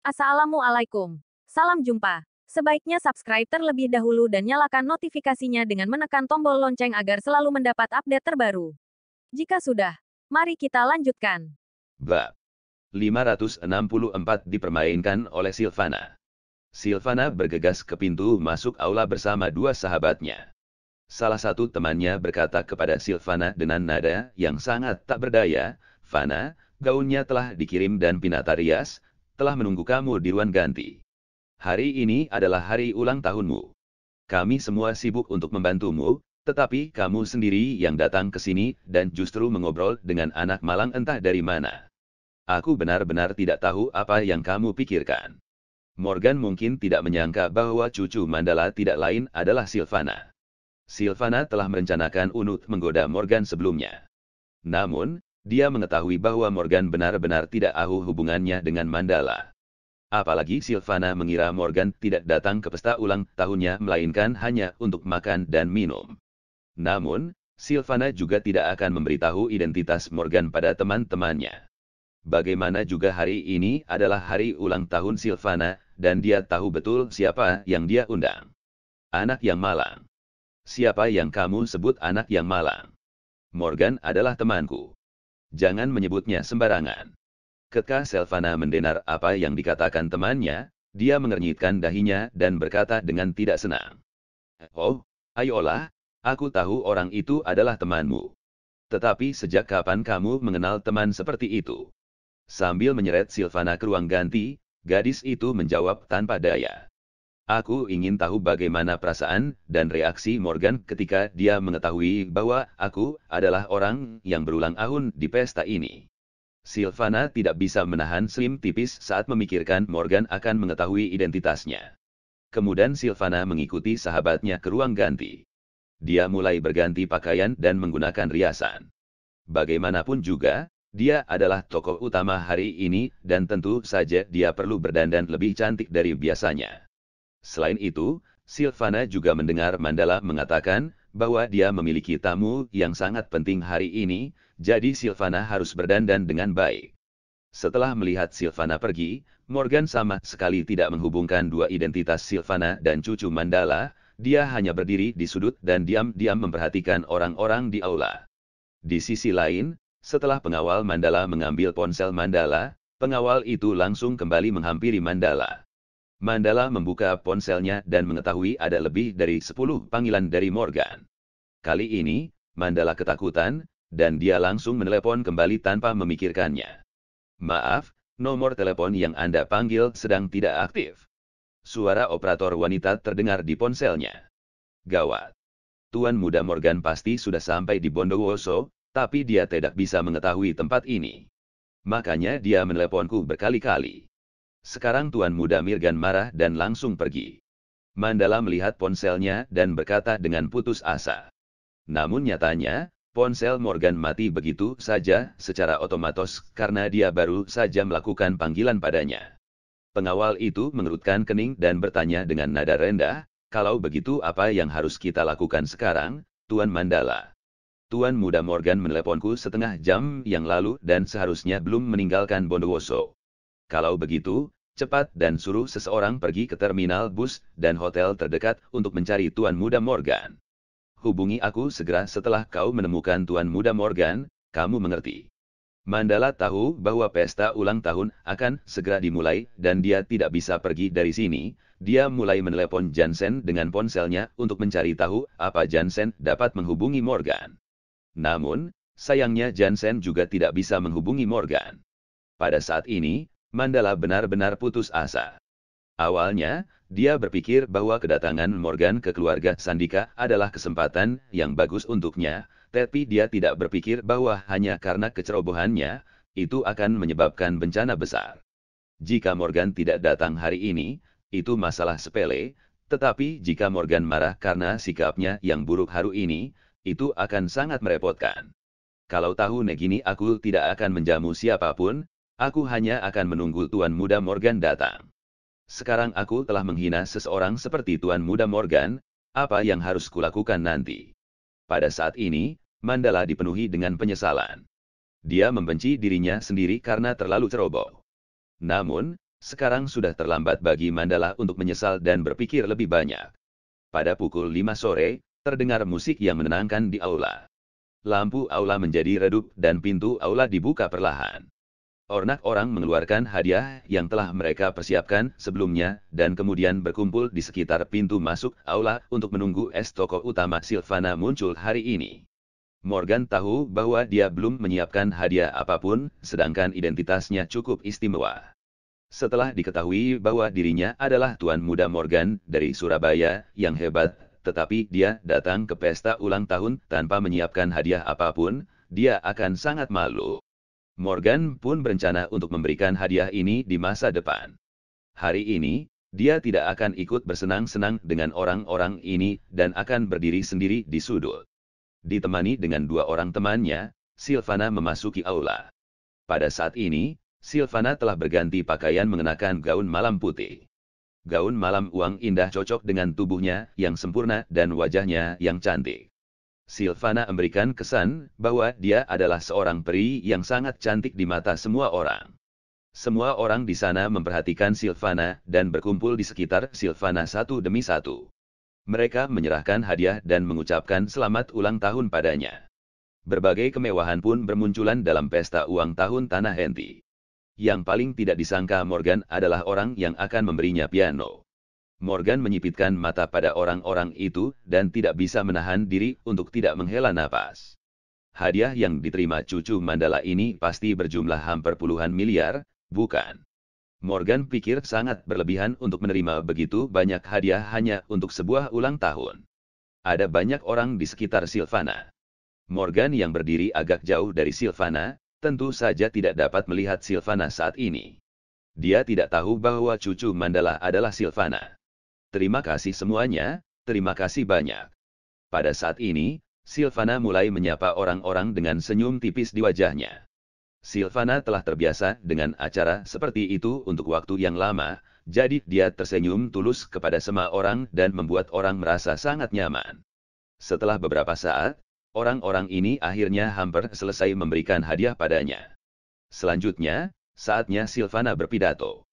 Assalamualaikum. Salam jumpa. Sebaiknya subscribe terlebih dahulu dan nyalakan notifikasinya dengan menekan tombol lonceng agar selalu mendapat update terbaru. Jika sudah, mari kita lanjutkan. Bab 564 dipermainkan oleh Sylvana. Sylvana bergegas ke pintu masuk aula bersama dua sahabatnya. Salah satu temannya berkata kepada Sylvana dengan nada yang sangat tak berdaya, "Fana, gaunnya telah dikirim dan Pinatarias telah menunggu kamu di ruang ganti. Hari ini adalah hari ulang tahunmu. Kami semua sibuk untuk membantumu, tetapi kamu sendiri yang datang ke sini dan justru mengobrol dengan anak malang entah dari mana. Aku benar-benar tidak tahu apa yang kamu pikirkan." Morgan mungkin tidak menyangka bahwa cucu Mandala tidak lain adalah Sylvana. Sylvana telah merencanakan untuk menggoda Morgan sebelumnya. Namun, dia mengetahui bahwa Morgan benar-benar tidak tahu hubungannya dengan Mandala. Apalagi Sylvana mengira Morgan tidak datang ke pesta ulang tahunnya melainkan hanya untuk makan dan minum. Namun, Sylvana juga tidak akan memberitahu identitas Morgan pada teman-temannya. Bagaimana juga hari ini adalah hari ulang tahun Sylvana, dan dia tahu betul siapa yang dia undang. Anak yang malang. Siapa yang kamu sebut anak yang malang? Morgan adalah temanku. Jangan menyebutnya sembarangan. Ketika Sylvana mendengar apa yang dikatakan temannya, dia mengernyitkan dahinya dan berkata dengan tidak senang. "Oh, ayolah, aku tahu orang itu adalah temanmu. Tetapi sejak kapan kamu mengenal teman seperti itu?" Sambil menyeret Sylvana ke ruang ganti, gadis itu menjawab tanpa daya. "Aku ingin tahu bagaimana perasaan dan reaksi Morgan ketika dia mengetahui bahwa aku adalah orang yang berulang tahun di pesta ini." Sylvana tidak bisa menahan senyum tipis saat memikirkan Morgan akan mengetahui identitasnya. Kemudian Sylvana mengikuti sahabatnya ke ruang ganti. Dia mulai berganti pakaian dan menggunakan riasan. Bagaimanapun juga, dia adalah tokoh utama hari ini dan tentu saja dia perlu berdandan lebih cantik dari biasanya. Selain itu, Sylvana juga mendengar Mandala mengatakan bahwa dia memiliki tamu yang sangat penting hari ini, jadi Sylvana harus berdandan dengan baik. Setelah melihat Sylvana pergi, Morgan sama sekali tidak menghubungkan dua identitas Sylvana dan cucu Mandala, dia hanya berdiri di sudut dan diam-diam memperhatikan orang-orang di aula. Di sisi lain, setelah pengawal Mandala mengambil ponsel Mandala, pengawal itu langsung kembali menghampiri Mandala. Mandala membuka ponselnya dan mengetahui ada lebih dari 10 panggilan dari Morgan. Kali ini, Mandala ketakutan, dan dia langsung menelepon kembali tanpa memikirkannya. "Maaf, nomor telepon yang Anda panggil sedang tidak aktif." Suara operator wanita terdengar di ponselnya. Gawat. Tuan Muda Morgan pasti sudah sampai di Bondowoso, tapi dia tidak bisa mengetahui tempat ini. Makanya dia meneleponku berkali-kali. Sekarang Tuan Muda Morgan marah dan langsung pergi. Mandala melihat ponselnya dan berkata dengan putus asa. Namun nyatanya, ponsel Morgan mati begitu saja secara otomatis karena dia baru saja melakukan panggilan padanya. Pengawal itu mengerutkan kening dan bertanya dengan nada rendah, "Kalau begitu apa yang harus kita lakukan sekarang, Tuan Mandala?" "Tuan Muda Morgan meneleponku setengah jam yang lalu dan seharusnya belum meninggalkan Bondowoso. Kalau begitu, cepat dan suruh seseorang pergi ke terminal bus dan hotel terdekat untuk mencari Tuan Muda Morgan. Hubungi aku segera setelah kau menemukan Tuan Muda Morgan, kamu mengerti?" Mandala tahu bahwa pesta ulang tahun akan segera dimulai dan dia tidak bisa pergi dari sini. Dia mulai menelepon Jansen dengan ponselnya untuk mencari tahu apa Jansen dapat menghubungi Morgan. Namun, sayangnya Jansen juga tidak bisa menghubungi Morgan. Pada saat ini, Mandala benar-benar putus asa. Awalnya, dia berpikir bahwa kedatangan Morgan ke keluarga Sandika adalah kesempatan yang bagus untuknya, tapi dia tidak berpikir bahwa hanya karena kecerobohannya, itu akan menyebabkan bencana besar. Jika Morgan tidak datang hari ini, itu masalah sepele, tetapi jika Morgan marah karena sikapnya yang buruk hari ini, itu akan sangat merepotkan. Kalau tahu negini aku tidak akan menjamu siapapun, aku hanya akan menunggu Tuan Muda Morgan datang. Sekarang aku telah menghina seseorang seperti Tuan Muda Morgan, apa yang harus kulakukan nanti? Pada saat ini, Mandala dipenuhi dengan penyesalan. Dia membenci dirinya sendiri karena terlalu ceroboh. Namun, Sekarang sudah terlambat bagi Mandala untuk menyesal dan berpikir lebih banyak. Pada pukul 5 sore, terdengar musik yang menenangkan di aula. Lampu aula menjadi redup dan pintu aula dibuka perlahan. Ornak orang mengeluarkan hadiah yang telah mereka persiapkan sebelumnya dan kemudian berkumpul di sekitar pintu masuk aula untuk menunggu tokoh utama Sylvana muncul hari ini. Morgan tahu bahwa dia belum menyiapkan hadiah apapun, sedangkan identitasnya cukup istimewa. Setelah diketahui bahwa dirinya adalah Tuan Muda Morgan dari Surabaya yang hebat, tetapi dia datang ke pesta ulang tahun tanpa menyiapkan hadiah apapun, dia akan sangat malu. Morgan pun berencana untuk memberikan hadiah ini di masa depan. Hari ini, dia tidak akan ikut bersenang-senang dengan orang-orang ini dan akan berdiri sendiri di sudut. Ditemani dengan 2 orang temannya, Sylvana memasuki aula. Pada saat ini, Sylvana telah berganti pakaian mengenakan gaun malam putih. Gaun malam uang indah cocok dengan tubuhnya yang sempurna dan wajahnya yang cantik. Sylvana memberikan kesan bahwa dia adalah seorang peri yang sangat cantik di mata semua orang. Semua orang di sana memperhatikan Sylvana dan berkumpul di sekitar Sylvana satu demi satu. Mereka menyerahkan hadiah dan mengucapkan selamat ulang tahun padanya. Berbagai kemewahan pun bermunculan dalam pesta ulang tahun Tanah Henti. Yang paling tidak disangka Morgan adalah orang yang akan memberinya piano. Morgan menyipitkan mata pada orang-orang itu dan tidak bisa menahan diri untuk tidak menghela napas. Hadiah yang diterima cucu Mandala ini pasti berjumlah hampir puluhan miliar, bukan? Morgan pikir sangat berlebihan untuk menerima begitu banyak hadiah hanya untuk sebuah ulang tahun. Ada banyak orang di sekitar Sylvana. Morgan yang berdiri agak jauh dari Sylvana, tentu saja tidak dapat melihat Sylvana saat ini. Dia tidak tahu bahwa cucu Mandala adalah Sylvana. Terima kasih semuanya, terima kasih banyak. Pada saat ini, Sylvana mulai menyapa orang-orang dengan senyum tipis di wajahnya. Sylvana telah terbiasa dengan acara seperti itu untuk waktu yang lama, jadi dia tersenyum tulus kepada semua orang dan membuat orang merasa sangat nyaman. Setelah beberapa saat, orang-orang ini akhirnya hampir selesai memberikan hadiah padanya. Selanjutnya, saatnya Sylvana berpidato.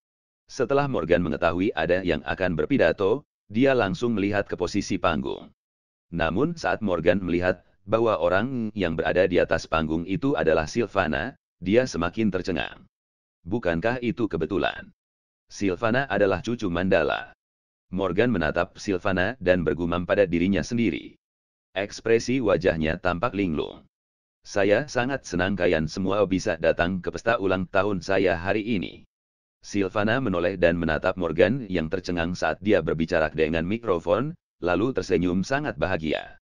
Setelah Morgan mengetahui ada yang akan berpidato, dia langsung melihat ke posisi panggung. Namun saat Morgan melihat bahwa orang yang berada di atas panggung itu adalah Sylvana, dia semakin tercengang. Bukankah itu kebetulan? Sylvana adalah cucu Mandala. Morgan menatap Sylvana dan bergumam pada dirinya sendiri. Ekspresi wajahnya tampak linglung. Saya sangat senang kalian semua bisa datang ke pesta ulang tahun saya hari ini. Sylvana menoleh dan menatap Morgan yang tercengang saat dia berbicara dengan mikrofon, lalu tersenyum sangat bahagia.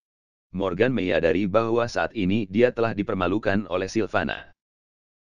Morgan menyadari bahwa saat ini dia telah dipermalukan oleh Sylvana.